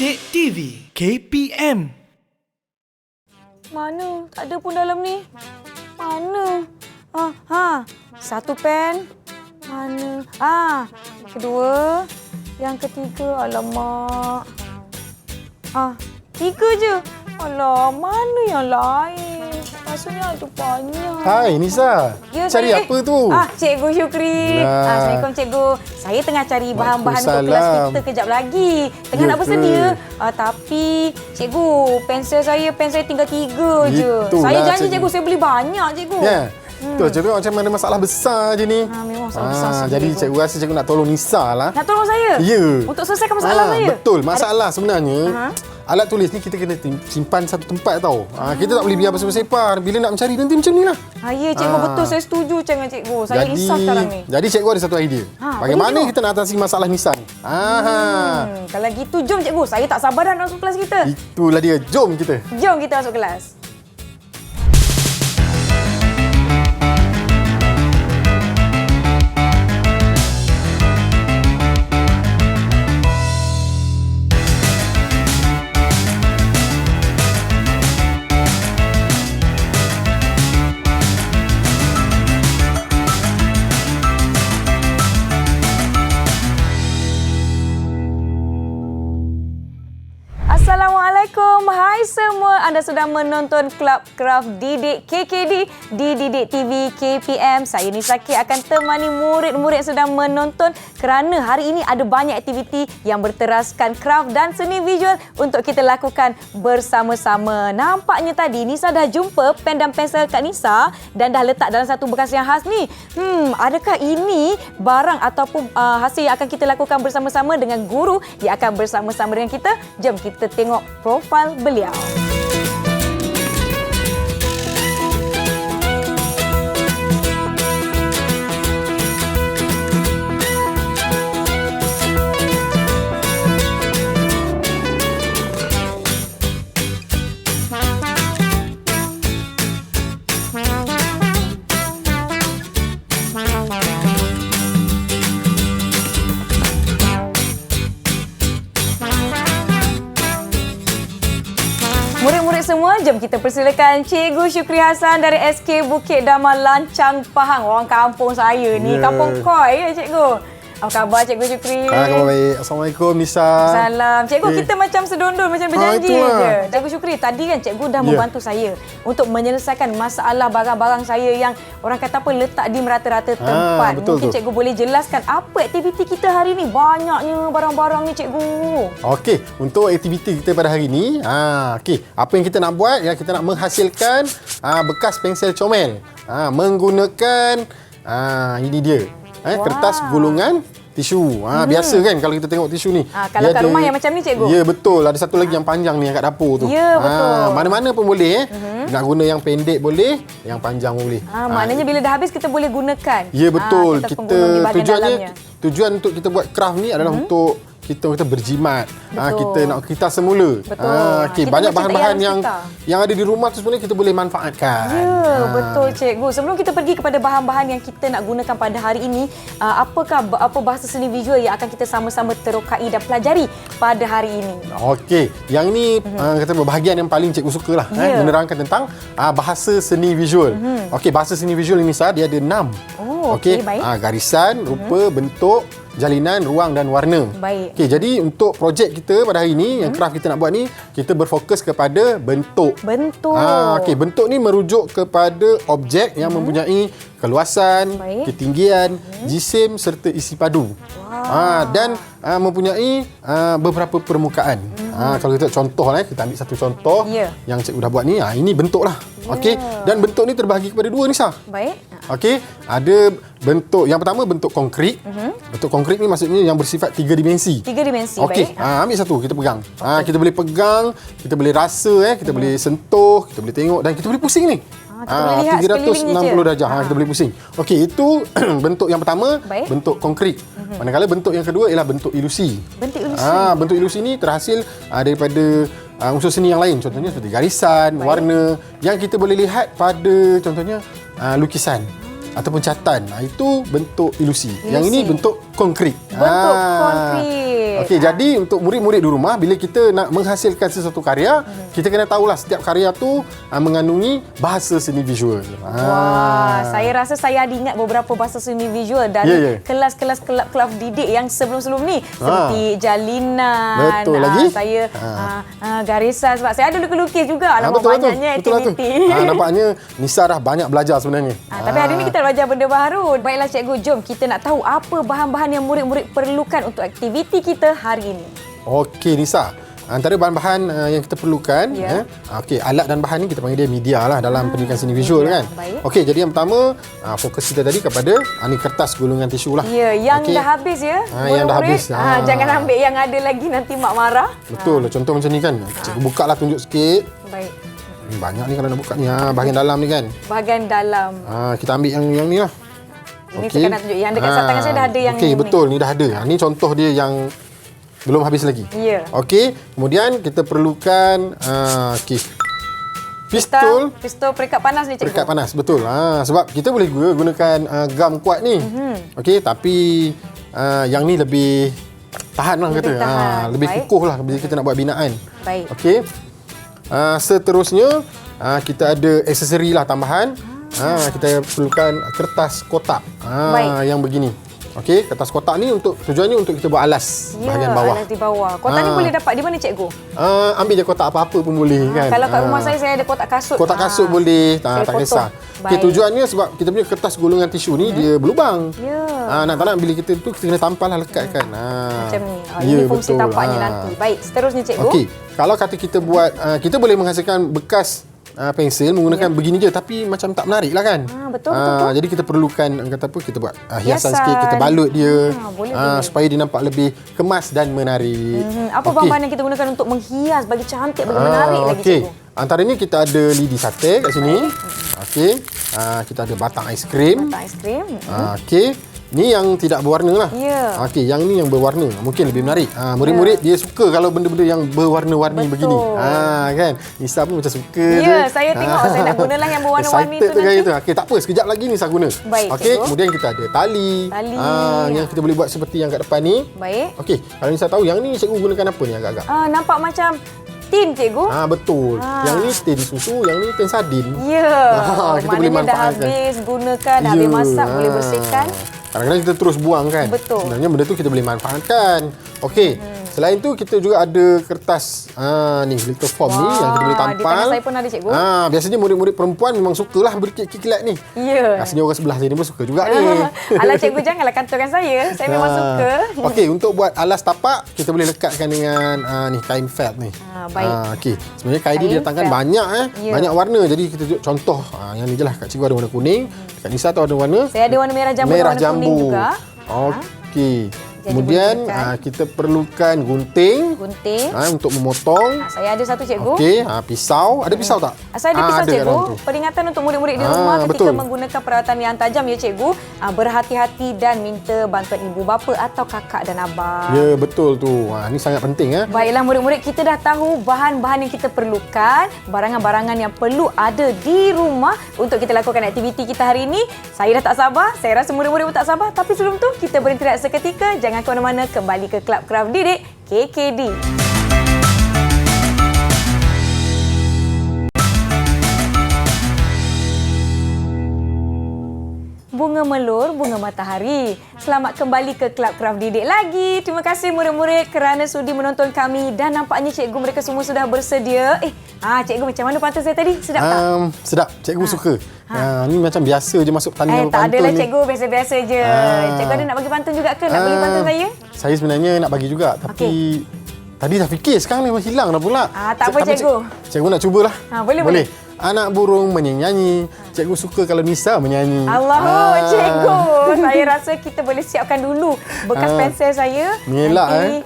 Didik TV KPM. Mana? Tak ada pun dalam ni. Mana? Satu pen. Mana? Kedua. Yang ketiga. Alamak. Tiga je. Alah, mana yang lain? Rasanya ada banyak. Hai Nisa, Ya, cari saya. apa tu? Cikgu Syukri. Assalamualaikum Cikgu. Saya tengah cari bahan-bahan untuk kelas kita kejap lagi. Tengah nak bersedia. Tapi Cikgu, pensel saya tinggal 3 je. Saya janji Cikgu, saya beli banyak Cikgu. Ya. Betul, cikgu macam ada masalah besar je ni. Memang masalah besar sikit, jadi Cikgu. cikgu rasa cikgu nak tolong Nisa lah. Nak tolong saya? Ya. Untuk selesaikan masalah saya? Betul, masalah sebenarnya. Alat tulis ni kita kena simpan satu tempat tau. Kita tak boleh biar bersepar-separ. Bila nak mencari nanti macam ni lah. Ya Cikgu, betul. Saya setuju dengan Cikgu. Saya risau sekarang ni. Jadi cikgu ada satu idea. Bagaimana kita nak atasi masalah Nisa ni? Kalau gitu, jom Cikgu. Saya tak sabar dah nak masuk kelas kita. Itulah dia. Jom kita. Jom kita masuk kelas. Assalamualaikum. Hai semua. Anda sedang menonton Club Craft Didik KKD di Didik TV KPM. Saya Nisa K akan temani murid-murid yang sedang menonton kerana hari ini ada banyak aktiviti yang berteraskan kraft dan seni visual untuk kita lakukan bersama-sama. Nampaknya tadi Nisa dah jumpa pen dan pensel Kak Nisa dan dah letak dalam satu bekas yang khas ni. Adakah ini barang ataupun hasil yang akan kita lakukan bersama-sama dengan guru yang akan bersama-sama dengan kita? Jom kita tengok profil beliau. Murid-murid semua, jom kita persilakan Cikgu Syukri Hassan dari SK Bukit Damai Lancang Pahang. Orang kampung saya ni, kampung Koi ya Cikgu. Apa khabar Cikgu Syukri? Khabar baik. Assalamualaikum Nisa. Salam. Cikgu, kita macam sedondol, macam berjanji je. Cikgu Syukri, tadi kan Cikgu dah membantu saya untuk menyelesaikan masalah barang-barang saya yang orang kata apa letak di merata-rata tempat. Mungkin Cikgu boleh jelaskan apa aktiviti kita hari ni? Banyaknya barang-barang ni Cikgu. Okey, untuk aktiviti kita pada hari ni, apa yang kita nak buat? Ya, kita nak menghasilkan bekas pensel comel. Menggunakan ini dia. Kertas gulungan tisu. Biasa kan kalau kita tengok tisu ni. Kalau kat rumah yang macam ni Cikgu? Ya, betul. Ada satu lagi yang panjang ni yang kat dapur tu. Ya, betul. Mana-mana pun boleh. Nak guna yang pendek boleh, yang panjang boleh. Maknanya bila dah habis kita boleh gunakan. Ya, betul. Tujuan untuk kita buat craft ni adalah untuk kita berjimat. Kita nak kita semula. Betul. Banyak bahan-bahan yang ada di rumah tu sebenarnya kita boleh manfaatkan. Ya, betul Cikgu. Sebelum kita pergi kepada bahan-bahan yang kita nak gunakan pada hari ini, apa bahasa seni visual yang akan kita sama-sama terokai dan pelajari pada hari ini? Okey, yang ni kata bahagian yang paling Cikgu sukalah, menerangkan tentang bahasa seni visual. Okey, bahasa seni visual ini dia ada 6. Okey, baik. Garisan, rupa, bentuk, jalinan, ruang dan warna. Baik. Okey, jadi untuk projek kita pada hari ini, yang craft kita nak buat ni, kita berfokus kepada bentuk. Bentuk. Okey, bentuk ni merujuk kepada objek yang mempunyai keluasan, ketinggian, jisim serta isi padu. Dan mempunyai beberapa permukaan. Kalau kita contoh kita ambil satu contoh yang cikgu dah buat ni. Ini bentuk lah. Okey, dan bentuk ni terbahagi kepada 2 Nisa. Baik. Okey, ada bentuk yang pertama bentuk konkret. Bentuk konkret ni maksudnya yang bersifat 3 dimensi. 3 dimensi. Okey, ambil satu kita pegang. Kita boleh pegang, kita boleh rasa, kita boleh sentuh, kita boleh tengok dan kita boleh pusing ni. Kita boleh lihat 360 darjah. Kita boleh pusing. Okey, itu bentuk yang pertama, bentuk konkret. Manakala bentuk yang kedua ialah bentuk ilusi. Bentuk ilusi. Bentuk ilusi ni terhasil daripada unsur seni yang lain. Contohnya seperti garisan, warna yang kita boleh lihat pada contohnya lukisan. ataupun catatan. Itu bentuk ilusi. Yang ini bentuk konkret. Bentuk konkret. Okey, jadi untuk murid-murid di rumah, bila kita nak menghasilkan sesuatu karya, kita kena tahulah setiap karya tu mengandungi bahasa seni visual. Wah, saya rasa saya ada ingat beberapa bahasa seni visual dari kelas-kelas kelab-kelab didik yang sebelum-sebelum ni. Seperti jalinan. Betul lagi. Saya garisan, sebab saya ada lukis juga. Alamak, banyaknya aktiviti. Nampaknya Nisa dah banyak belajar sebenarnya. Tapi hari ni kita belajar benda baru. Baiklah cikgu, jom kita nak tahu apa bahan-bahan yang murid-murid perlukan untuk aktiviti kita hari ini. Okey Nisa, antara bahan-bahan yang kita perlukan, okey, alat dan bahan ni kita panggil dia media lah dalam pendidikan seni visual kan. Okey, jadi yang pertama fokus kita tadi kepada ni kertas gulungan tisu lah. Ya, yang dah habis ya. Yang dah habis. Jangan ambil yang ada lagi, nanti mak marah. Betul, contoh macam ni kan. Cikgu buka lah, tunjuk sikit. Baik. Banyak ni kalau nak buka ni. Bahagian dalam ni kan. Bahagian dalam. Kita ambil yang ni lah. Ini saya nak tunjuk. Yang dekat tangan saya dah ada yang ni. Okey, betul. Ni dah ada. Ni contoh dia yang belum habis lagi. Ya. Okey, kemudian kita perlukan pistol perikat panas ni cikgu. Perikat panas, betul. Sebab kita boleh gunakan gam kuat ni. Okey, tapi yang ni lebih tahan lah kata. Lebih kukuh lah bila kita nak buat binaan. Baik. Okey. Seterusnya kita ada aksesori lah tambahan. Kita perlukan kertas kotak. Yang begini. Okey, kertas kotak ni tujuannya untuk kita buat alas bahagian bawah. Alas di bawah. Kotak ni boleh dapat di mana cikgu? Ambil je kotak apa-apa pun boleh kan. Kalau kat rumah saya ada kotak kasut. Kotak kasut boleh, tak kisah. Okay, tujuannya sebab kita punya kertas gulungan tisu ni dia berlubang. Nak tak nak bila kita kena tampal lah, lekatkan. Macam ni. Ini fungsi tampaknya nanti. Baik, seterusnya cikgu. Okey, kalau kata kita buat, kita boleh menghasilkan bekas pensil menggunakan begini je, tapi macam tak menarik lah kan. Betul. Jadi kita perlukan kita buat hiasan sikit, kita balut dia supaya dia nampak lebih kemas dan menarik. Apa bahan-bahan yang kita gunakan untuk menghias bagi cantik, bagi menarik lagi cikgu? Antaranya kita ada lidi sate kat sini. Okey. Kita ada batang aiskrim. Okey. Ni yang tidak berwarna lah. Okey, yang ni yang berwarna. Mungkin lebih menarik. Murid-murid dia suka kalau benda-benda yang berwarna-warni begini. Kan? Nisa pun macam suka je. Saya tengok saya nak gunalah yang berwarna-warni tu nanti. Okey, tak apa. Sekejap lagi Nisa guna. Okey, kemudian kita ada tali. Yang kita boleh buat seperti yang kat depan ni. Baik. Okey, kalau Nisa tahu yang ni cikgu gunakan apa ni agak-agak? Nampak macam tin cikgu. Betul. Yang ni tin susu, yang ni tin sardin. Kita boleh manfaatkan. Dah habis gunakan, dah habis masak, boleh bersihkan. Kadang-kadang kita terus buang kan. Betul. Sebenarnya benda tu kita boleh manfaatkan. Okey. Selain tu kita juga ada kertas ni little form ni yang kita boleh tampal. Di tangan saya pun ada cikgu. Biasanya murid-murid perempuan memang sukalah berkilat-kilat ni. Rasanya orang sebelah sini pun suka juga ni. Alah cikgu, janganlah kantongkan saya. Saya memang suka. Okey, untuk buat alas tapak kita boleh lekatkan dengan ni kain felt ni. Baik. Okey. Sebenarnya kain ni datangkan banyak banyak warna. Jadi kita contoh yang ni jelah kat cikgu ada warna kuning, kat Nisa tu ada warna. Saya ada warna merah jambu dan warna kuning juga. Okey. Kemudian kita perlukan gunting untuk memotong. Saya ada satu cikgu. Okey, pisau. Ada pisau tak? Saya ada pisau cikgu. Peringatan untuk murid-murid di rumah ketika menggunakan peralatan yang tajam ya cikgu. Berhati-hati dan minta bantuan ibu bapa atau kakak dan abang. Ya, betul tu. Ini sangat penting. Baiklah murid-murid, kita dah tahu bahan-bahan yang kita perlukan, barangan-barangan yang perlu ada di rumah untuk kita lakukan aktiviti kita hari ini. Saya dah tak sabar. Saya rasa murid-murid pun tak sabar. Tapi sebelum tu, kita berhenti seketika. Jangan ke mana-mana, kembali ke Kelab Kraft Didik KKD. Bunga melur, bunga matahari. Selamat kembali ke Kelab Kraft Didik lagi. Terima kasih murid-murid kerana sudi menonton kami dan nampaknya cikgu mereka semua sudah bersedia. Cikgu, macam mana pantun saya tadi? Sedap tak? Sedap. Cikgu suka. Ni macam biasa je masuk tanding pantun. Tak adalah cikgu, biasa-biasa je. Cikgu ada nak bagi pantun juga ke? Nak bagi pantun saya? Saya sebenarnya nak bagi juga, tapi tadi dah fikir, sekarang ni hilang dah pula. Tak apa cikgu. Cikgu nak cubalah. Boleh. Anak burung menyanyi. Cikgu suka kalau Nisa menyanyi. Allah, cikgu. Saya rasa kita boleh siapkan dulu bekas pensel saya. Mengelak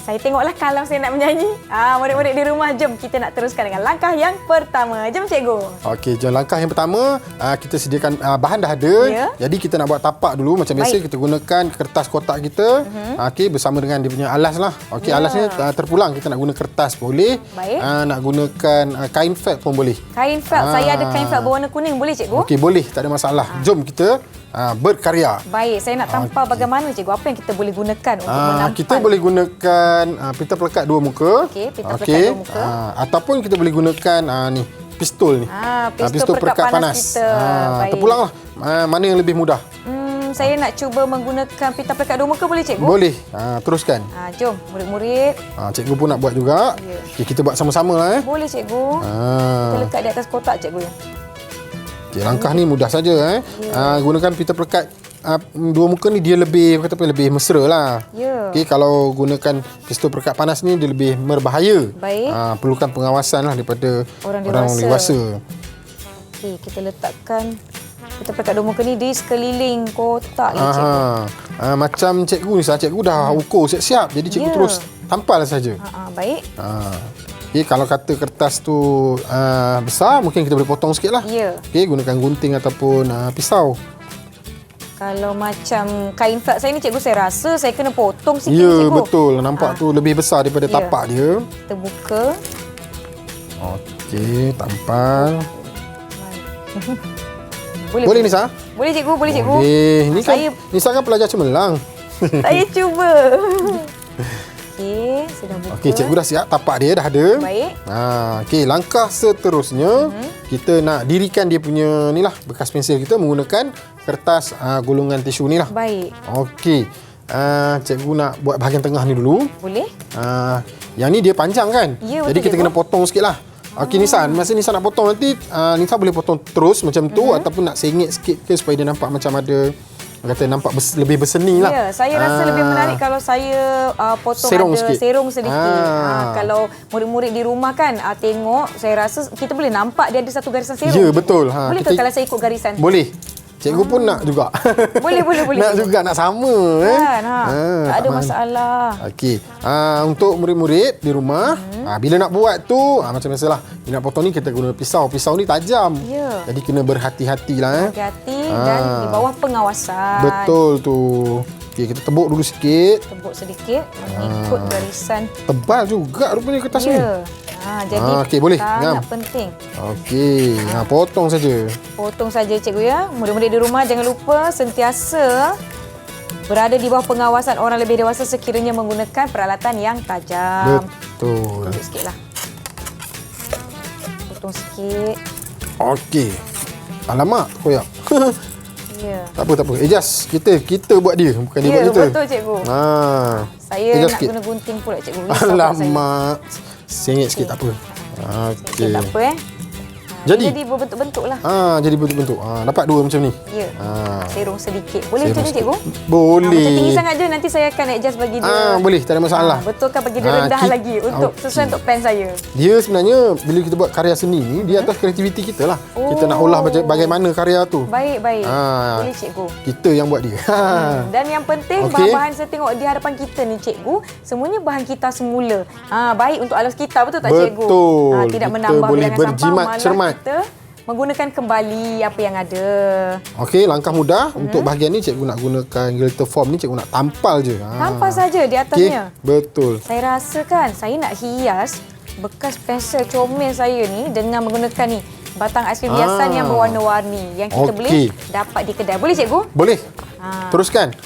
Saya tengoklah kalau saya nak menyanyi. Murid-murid di rumah, jom kita nak teruskan dengan langkah yang pertama. Jom cikgu. Okey, jom langkah yang pertama, kita sediakan bahan dah ada. Ya. Jadi kita nak buat tapak dulu macam biasa. Kita gunakan kertas kotak kita. Okey, bersama dengan dia punya alas lah. Okey, alas ni terpulang. Kita nak guna kertas boleh. Baik. Nak gunakan kain felt pun boleh. Kain felt. Saya ada kain felt berwarna kuning. Boleh cikgu? Okey, boleh. Tak ada masalah. Jom kita berkarya. Baik, saya nak tampal bagaimana cikgu. Apa yang kita boleh gunakan untuk menampal? Kita boleh gunakan pita pelekat dua muka. Okey, pita pelekat dua muka. Ataupun kita boleh gunakan ni pistol ni. Pistol perekat panas kita. Baik. Terpulanglah mana yang lebih mudah. Saya nak cuba menggunakan pita pelekat dua muka, boleh cikgu? Boleh. Teruskan. Jom murid-murid. Cikgu pun nak buat juga. Ya. Okay, kita buat sama-sama lah. Boleh cikgu. Kita lekat di atas kotak cikgu. Okay, langkah ni mudah saja. Gunakan pita pelekat dua muka ni dia lebih lebih mesra lah. Ya. Okay, kalau gunakan pistol perekat panas ni dia lebih berbahaya. Baik. Perlukan pengawasan lah daripada orang dewasa. Okey, kita letakkan pita pelekat dua muka ni di sekeliling kotak ni cikgu. Macam cikgu ni, cikgu dah ukur siap-siap. Jadi cikgu terus tampal saja. Baik. Okay, kalau kata kertas tu besar, mungkin kita boleh potong sikit lah. Ya. Okay, gunakan gunting ataupun pisau. Kalau macam kain felt saya ni cikgu, saya rasa saya kena potong sikit Ya, cikgu. betul. Nampak tu lebih besar daripada tapak dia. Kita buka. Okey, tampal. Boleh Nisa? Boleh cikgu, boleh cikgu. Boleh. Ni kan Saya- Nisa kan pelajar cemerlang. Saya cuba. Okey, sudah buka. Okey, cikgu dah siap. Tapak dia dah ada. Baik. Okey, langkah seterusnya kita nak dirikan dia punya ni lah bekas pensil kita menggunakan kertas golongan tisu ni lah. Baik. Okey. Cikgu nak buat bahagian tengah ni dulu. Boleh? Yang ni dia panjang kan? Ya, Jadi betul, kita cikgu. kena potong sikit lah. Okey Nisa, masa Nisa nak potong nanti Nisa boleh potong terus macam tu ataupun nak sengit sikit ke supaya dia nampak macam ada nampak lebih berseni lah. Ya, saya rasa lebih menarik kalau saya potong serong ada sikit. serong sedikit. Kalau murid-murid di rumah kan tengok, saya rasa kita boleh nampak dia ada satu garisan serong. Ya, betul. Boleh ke kalau saya ikut garisan? Boleh. Cikgu pun nak juga. Boleh. Nak juga, nak sama. Kan, tak ada masalah. Okey. Untuk murid-murid di rumah, bila nak buat tu, macam biasalah. Bila nak potong ni, kita guna pisau. Pisau ni tajam. Ya. Jadi kena berhati-hatilah. Hati-hati dan di bawah pengawasan. Betul tu. Okey, kita tebuk dulu sikit. Tebuk sedikit mengikut garisan. Tebal juga rupanya kertas ni. Ya. Jadi okey, boleh. sangat Ngam. penting. Okey. Potong saja. Potong saja cikgu ya. Murid-murid di rumah jangan lupa sentiasa berada di bawah pengawasan orang lebih dewasa sekiranya menggunakan peralatan yang tajam. Betul. Tunjuk sikitlah. Potong sikit. Okey. Alamak, koyak. Ya. Tak apa. Just kita buat dia, bukan dia Ya, buat kita. betul cikgu. Saya Just nak sikit. guna gunting pula cikgu. Risau pula saya. Alamak. Sengit sikit tak apa. Okey. Tak apa Jadi berbentuk-bentuk lah. Jadi bentuk-bentuk. Dapat dua macam ni. Ya. Serong sedikit. Boleh Serong macam ni cikgu? Boleh. Macam tinggi sangat je, nanti saya akan adjust bagi dia. Boleh, tak ada masalah. Betulkan bagi dia rendah lagi untuk sesuai untuk pen saya. Dia sebenarnya bila kita buat karya seni ni, dia atas kreativiti kita lah. Kita nak olah bagaimana karya tu. Baik. Boleh cikgu. Kita yang buat dia. Dan yang penting bahan-bahan saya tengok di hadapan kita ni cikgu, semuanya bahan kita semula. Baik untuk alas kita, betul tak cikgu? Betul. Tidak Kita menambah boleh bilangan sampah, berjimat malah cermat. kita menggunakan kembali apa yang ada. Okey, langkah mudah. Untuk bahagian ni cikgu nak gunakan glitter form ni, cikgu nak tampal je. Tampal saja di atasnya. Okey, betul. Saya rasa kan saya nak hias bekas pensel comel saya ni dengan menggunakan ni batang aiskrim hiasan yang berwarna-warni yang kita boleh dapat di kedai. Boleh cikgu? Boleh. Teruskan.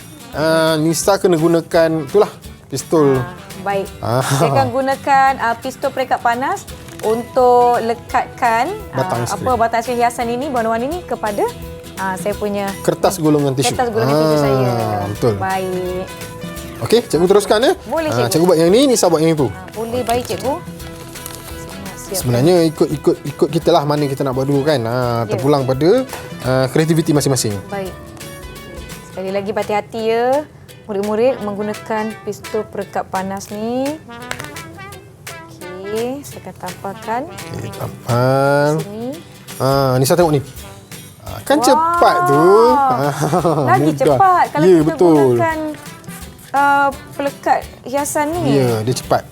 Nisa kena gunakan itulah pistol. Baik. Saya akan gunakan pistol perekat panas untuk lekatkan batang aiskrim hiasan ini berwarna-warni ini kepada saya punya kertas golongan tisu. Kertas golongan tisu saya. Betul. Baik. Okey, cikgu teruskan ya. Boleh cikgu. Cikgu buat yang ni, Nisa buat yang itu. Boleh, baik cikgu. Sebenarnya ikut kita lah mana kita nak buat dulu kan. Terpulang pada kreativiti masing-masing. Baik. Sekali lagi berhati-hati ya. Murid-murid menggunakan pistol perekat panas ni. Okey, saya akan tampalkan. Okey, tampal. Sini. Nisa tengok ni. Kan cepat tu. Lagi Mudah. cepat kalau ya, kita betul. gunakan pelekat hiasan ni. Ya, dia cepat.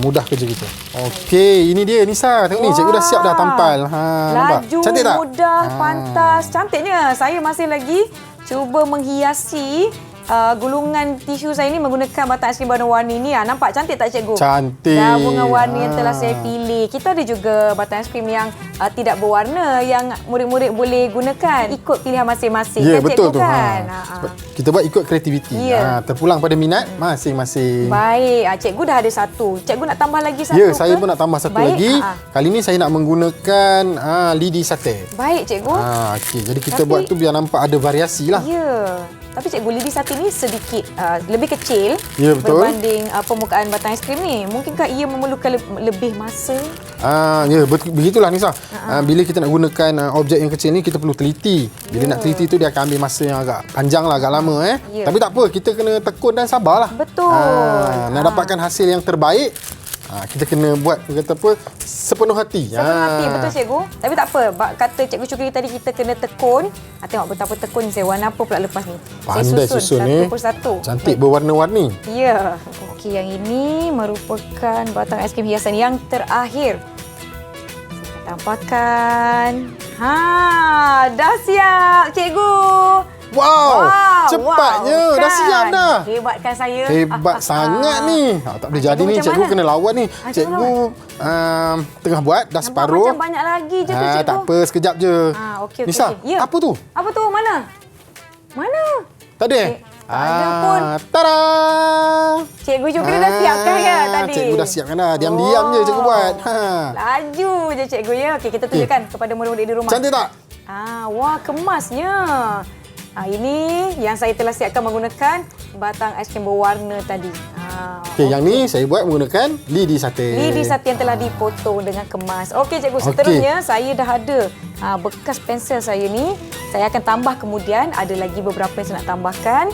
Mudah kerja kita. Okey, ini dia Nisa. Tengok ni, cikgu dah siap dah tampal. Nampak? Laju, Cantik tak? mudah, pantas. Cantiknya. Saya masih lagi cuba menghiasi gulungan tisu saya ni menggunakan batang aiskrim warna-warni ni. Nampak cantik tak cikgu? Cantik. Gabungan warna yang telah saya pilih. Kita ada juga batang aiskrim yang tidak berwarna yang murid-murid boleh gunakan ikut pilihan masing-masing. Ya, kan, betul cikgu, tu. Kan? Kita buat ikut kreativiti. Ya. Terpulang pada minat masing-masing. Baik, cikgu dah ada satu. Cikgu nak tambah lagi satu Ya, saya pun nak tambah satu Baik. lagi. Kali ni saya nak menggunakan lidi sate. Baik, cikgu. Okey, jadi kita buat tu biar nampak ada variasi lah. Ya. Tapi cikgu, lidi sate ni sedikit lebih kecil Ya, betul. berbanding permukaan batang aiskrim ni. Mungkinkah ia memerlukan lebih masa? Ya, begitulah Nisa. Bila kita nak gunakan objek yang kecil ni, kita perlu teliti. Bila nak teliti tu dia akan ambil masa yang agak panjang lah, agak lama. Ya. Tapi tak apa, kita kena tekun dan sabarlah. Betul. Nak dapatkan hasil yang terbaik, kita kena buat kata apa, sepenuh hati. Sepenuh hati, betul cikgu. Tapi tak apa, kata cikgu Syukri tadi kita kena tekun. Tengok betapa tekun saya. Warna apa pula lepas ni? Pandai saya susun satu ni. persatu. Cantik berwarna-warni. Ya. Okey, yang ini merupakan batang aiskrim hiasan yang terakhir. Saya tampakkan. Dah siap cikgu. Wow, cepatnya. Wow, Dah siap dah. Hebat kan saya? Hebat sangat ni. Tak boleh jadi cikgu ni. macam Cikgu mana? kena lawan ni. Cikgu Cikgu tengah buat, dah Nampak separuh. macam banyak lagi je tu cikgu. Tak apa, sekejap je. Okey. Nisa, Ya. apa tu? Apa tu? Mana? Mana? Tak ada? tak ada pun. Tada! Cikgu Syukri dah siapkan kan tadi? Cikgu dah siapkan dah. Diam-diam je cikgu buat. Laju je cikgu ya. Okey, kita tunjukkan kepada murid-murid di rumah. Cantik tak? Wah, kemasnya. Ini yang saya telah siapkan menggunakan batang aiskrim berwarna tadi. Okey, yang ni saya buat menggunakan lidi sate. Lidi sate yang telah dipotong dengan kemas. Okey cikgu, seterusnya saya dah ada bekas pensel saya ni. Saya akan tambah kemudian, ada lagi beberapa yang saya nak tambahkan.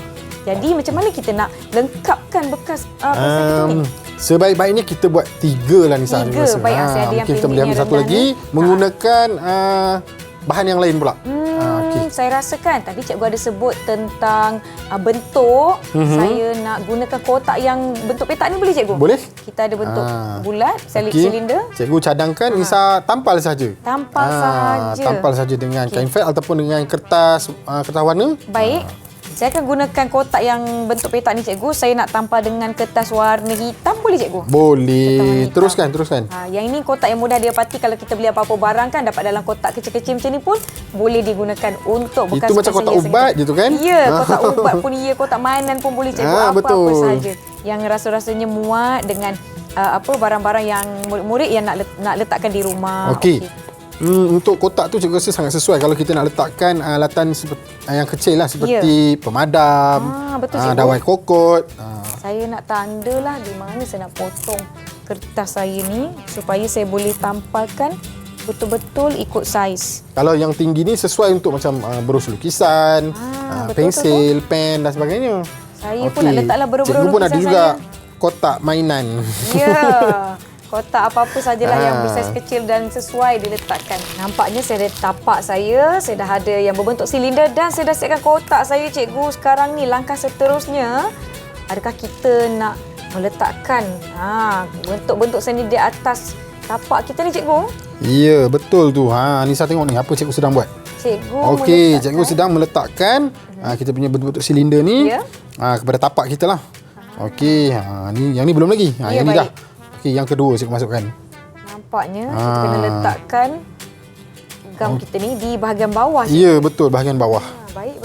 Jadi macam mana kita nak lengkapkan bekas pensel kita ni? Sebaik-baiknya kita buat 3 lah Nisa. 3, baik. Saya ada yang mungkin kita boleh ambil pendek, satu yang lagi. Menggunakan bahan yang lain pula. Saya rasakan tadi cikgu ada sebut tentang bentuk. Saya nak gunakan kotak yang bentuk petak ni, boleh cikgu? Boleh. Kita ada bentuk bulat, silinder. Cikgu cadangkan Nisa tampal saja. Tampal sahaja. Tampal saja dengan kain felt ataupun dengan kertas warna. Baik. Saya akan gunakan kotak yang bentuk petak ni cikgu. Saya nak tampal dengan kertas warna hitam, boleh cikgu? Boleh. Teruskan. Yang ini kotak yang mudah didapati. Kalau kita beli apa-apa barang kan, dapat dalam kotak kecil-kecil macam ni pun boleh digunakan untuk bekas. Itu macam kotak ubat gitu kan? Ya, kotak ubat pun iya, kotak mainan pun boleh cikgu. Apa-apa sahaja yang rasa-rasanya muat dengan barang-barang yang murid-murid yang nak letakkan di rumah. Okey. Untuk kotak tu cikgu rasa sangat sesuai kalau kita nak letakkan alatan yang kecil lah seperti pemadam, betul, cikgu. dawai kokot. Saya nak tanda lah di mana saya nak potong kertas saya ni supaya saya boleh tampalkan betul-betul ikut saiz. Kalau yang tinggi ni sesuai untuk macam berus lukisan, pensil, pen dan sebagainya. Saya pun nak letaklah bero-bero Cikgu pun ada lukisan juga saya. Kotak mainan. Ya. Kotak apa-apa sajalah yang bersaiz kecil dan sesuai diletakkan. Nampaknya saya dah tapak saya dah ada yang berbentuk silinder dan saya dah siapkan kotak saya cikgu. Sekarang ni langkah seterusnya, adakah kita nak meletakkan bentuk-bentuk seni di atas tapak kita ni cikgu? Ya, betul tu. Nisa tengok ni apa cikgu sedang buat. Cikgu cikgu sedang meletakkan kita punya bentuk-bentuk silinder ni kepada tapak kita lah. Okey, ni yang ni belum lagi. Ya, yang ni baik. dah. Okey, yang kedua cikgu masukkan. Nampaknya kita kena letakkan gam kita ni di bahagian bawah. Ya, betul, bahagian bawah. Baik.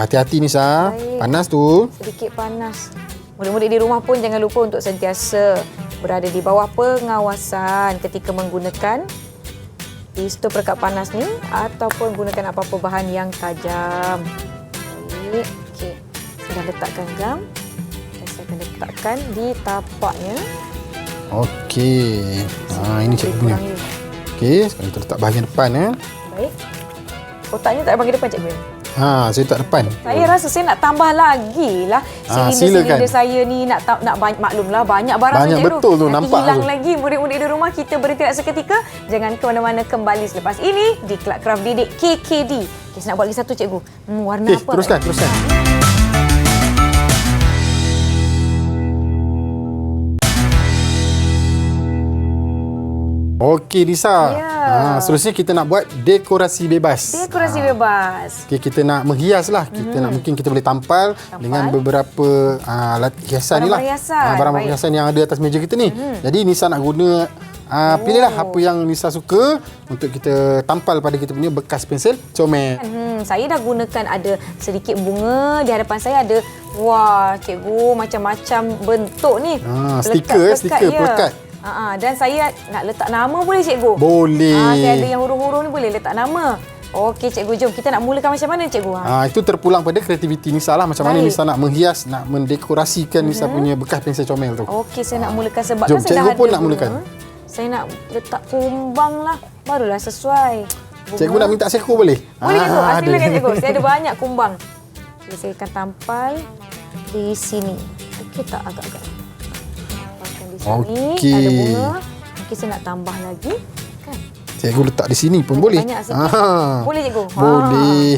Hati-hati Nisa. Baik. Panas tu. Sedikit panas. Murid-murid di rumah pun jangan lupa untuk sentiasa berada di bawah pengawasan ketika menggunakan pistol perekat panas ni ataupun gunakan apa-apa bahan yang tajam. Baik. Okey. Saya dah letakkan gam dan saya akan letakkan di tapaknya. Okey. Ini cikgu punya. Okey, sekarang kita letak bahagian depan Baik. Kotaknya tak ada bahagian depan cikgu. Saya letak depan. Saya rasa saya nak tambah lagi lah silinder saya ni nak maklumlah banyak barang Banyak saja betul tu, nanti nampak hilang tu. lagi murid-murid di rumah. Kita berhenti seketika. Jangan ke mana-mana, kembali selepas ini di Kelab Kraft Didik KKD. Saya nak buat lagi satu cikgu. Warna Okey, apa? teruskan. Okey Nisa. Ya. Seterusnya kita nak buat dekorasi bebas. Dekorasi bebas. Okey, kita nak menghias lah. Kita nak mungkin kita boleh tampal dengan beberapa alat hiasan ni lah. Barang-barang hiasan. Barang-barang Baik. hiasan yang ada atas meja kita ni. Jadi Nisa nak guna pilihlah apa yang Nisa suka untuk kita tampal pada kita punya bekas pensel comel. Saya dah gunakan ada sedikit bunga. Di hadapan saya ada, wah cikgu, macam-macam bentuk ni. Stiker, pelekat. Dan saya nak letak nama boleh cikgu? Boleh. Saya ada yang huruf-huruf ni boleh letak nama. Okey cikgu, jom kita nak mulakan macam mana cikgu? Itu terpulang pada kreativiti Nisa lah. Macam mana Nisa nak menghias, nak mendekorasikan Nisa punya bekas pensel comel tu. Okey, saya nak mulakan sebab Jom, kan saya dah cikgu ada pun nak bunga. mulakan. Saya nak letak kumbang lah. Barulah sesuai. Cikgu nak minta seko boleh? Boleh cikgu, silakan ada. cikgu. Saya ada banyak kumbang. Okay, saya akan tampal di sini. Okey tak agak-agak? Tampalkan di sini. Okey. Ada bunga. Okey, saya nak tambah lagi. Kan? Cikgu letak di sini pun boleh. Banyak sikit. Boleh cikgu? Boleh.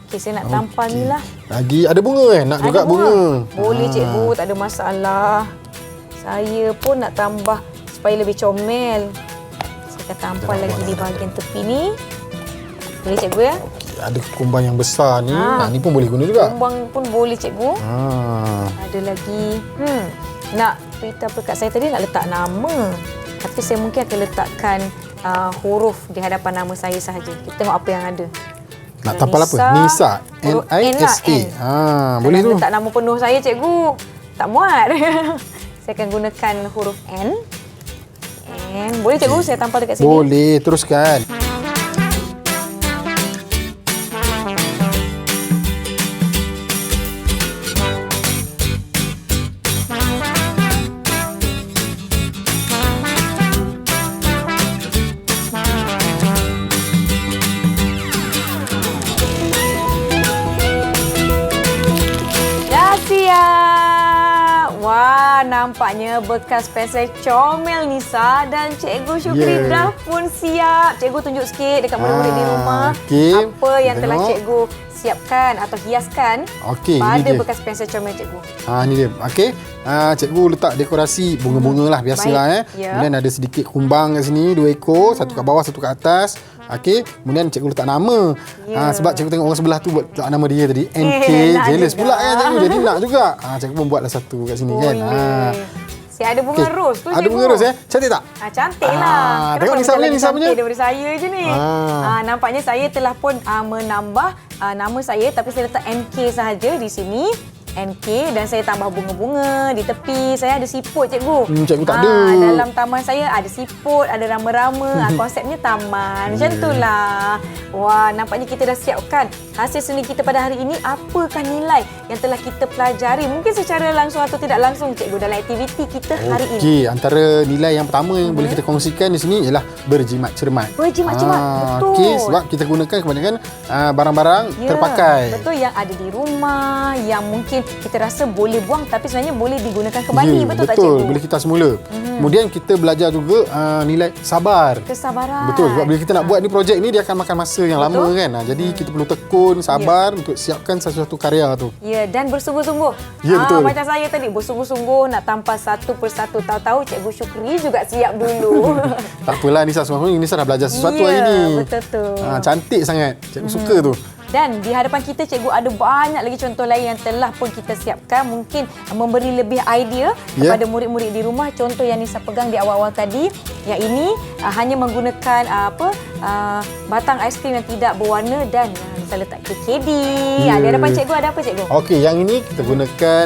Okey, saya nak tampal ni lah. Lagi ada bunga kan? Nak juga Ada bunga. Boleh cikgu, tak ada masalah. Saya pun nak tambah supaya lebih comel. Saya akan tampal lagi di bahagian tepi ni. Boleh cikgu ya? Okey, ada kumbang yang besar ni. Ni pun boleh guna juga. Kumbang pun boleh cikgu. Ada lagi. Nak beritahu pekat saya tadi nak letak nama. Tapi saya mungkin akan letakkan huruf di hadapan nama saya sahaja. Kita tengok apa yang ada. Nak tampal apa? Nisa. N-I-S-A. Boleh tu. Letak nama penuh saya cikgu. Tak muat. Saya akan gunakan huruf N. Boleh cikgu saya tampal dekat sini? Boleh, teruskan. Dah siap. Wah, nampaknya bekas pensel comel Nisa dan Cikgu Syukri dah pun siap. Cikgu tunjuk sikit dekat murid-murid di rumah apa yang telah Cikgu siapkan atau hiaskan pada bekas pensel comel Cikgu. Ni dia. Okey. Cikgu letak dekorasi bunga-bunga lah biasalah. Kemudian ada sedikit kumbang kat sini, 2 ekor, satu kat bawah, satu kat atas. Okey, kemudian cikgu letak nama. Sebab cikgu tengok orang sebelah tu buat letak nama dia tadi. NK, jealous pula kan cikgu. Jadi nak juga. Cikgu pun buatlah satu kat sini kan. Saya ada bunga ros tu cikgu. Ada bunga ros cantik tak? Cantik lah. Tengok Nisa punya, Nisa punya. Daripada saya je ni. Nampaknya saya telah pun menambah nama saya tapi saya letak NK sahaja di sini. NK dan saya tambah bunga-bunga di tepi. Saya ada siput cikgu. Cikgu tak ada. Dalam taman saya ada siput, ada rama-rama. Konsepnya taman. Macam itulah. Wah, nampaknya kita dah siapkan hasil seni kita pada hari ini. Apakah nilai yang telah kita pelajari? Mungkin secara langsung atau tidak langsung cikgu dalam aktiviti kita hari ini. Okey, antara nilai yang pertama yang boleh kita kongsikan di sini ialah berjimat cermat. Berjimat cermat. Betul. Okey, sebab kita gunakan kebanyakan barang-barang terpakai. Betul, yang ada di rumah, yang mungkin kita rasa boleh buang tapi sebenarnya boleh digunakan kembali. Betul tak cikgu? Boleh kita semula. Kemudian kita belajar juga nilai sabar. Kesabaran. Betul, sebab bila kita nak buat ni projek ni dia akan makan masa yang lama kan. Jadi kita perlu tekun, sabar untuk siapkan sesuatu karya tu. Ya, dan bersungguh-sungguh. Betul. Macam saya tadi bersungguh-sungguh nak tampal satu persatu. Tahu-tahu Cikgu Syukri juga siap dulu. Tak apalah Nisa, sebenarnya Nisa dah belajar sesuatu hari ni. Betul tu. Cantik sangat. Cikgu suka tu. Dan di hadapan kita cikgu ada banyak lagi contoh lain yang telah pun kita siapkan, mungkin memberi lebih idea kepada murid-murid di rumah. Contoh yang Nisa pegang di awal-awal tadi, yang ini hanya menggunakan batang aiskrim yang tidak berwarna dan Nisa letak KKD. Di hadapan cikgu ada apa cikgu? Okey, yang ini kita gunakan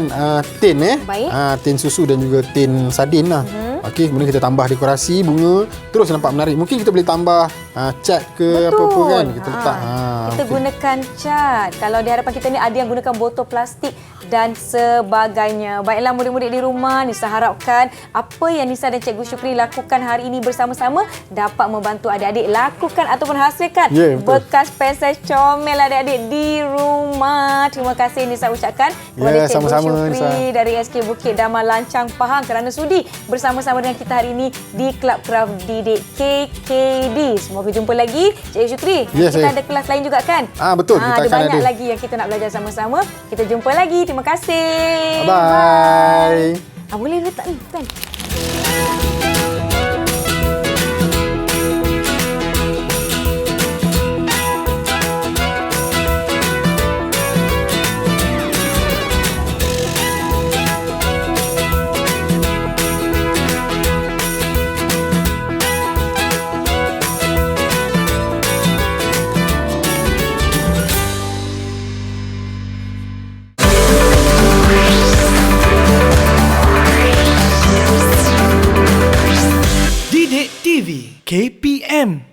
tin Baik. Tin susu dan juga tin sardin lah. Okey, kemudian kita tambah dekorasi bunga, terus nampak menarik. Mungkin kita boleh tambah cat ke apa-apa kan. Kita letak. Kita gunakan cat. Kalau di hadapan kita ni ada yang gunakan botol plastik dan sebagainya. Baiklah murid-murid di rumah, Nisa harapkan apa yang Nisa dan Cikgu Syukri lakukan hari ini bersama-sama dapat membantu adik-adik lakukan ataupun hasilkan bekas pensel comel adik-adik di rumah. Terima kasih Nisa ucapkan kepada Cikgu Syukri Nisa dari SK Bukit Damai Lancang Pahang kerana sudi bersama-sama dengan kita hari ini di Club Craft Didik KKD. Semoga jumpa lagi Cikgu Syukri. Kita ada kelas lain juga kan? Betul. Kita ada akan banyak lagi yang kita nak belajar sama-sama. Kita jumpa lagi. Terima kasih. Bye. Boleh letak ni kan? Didik TV KPM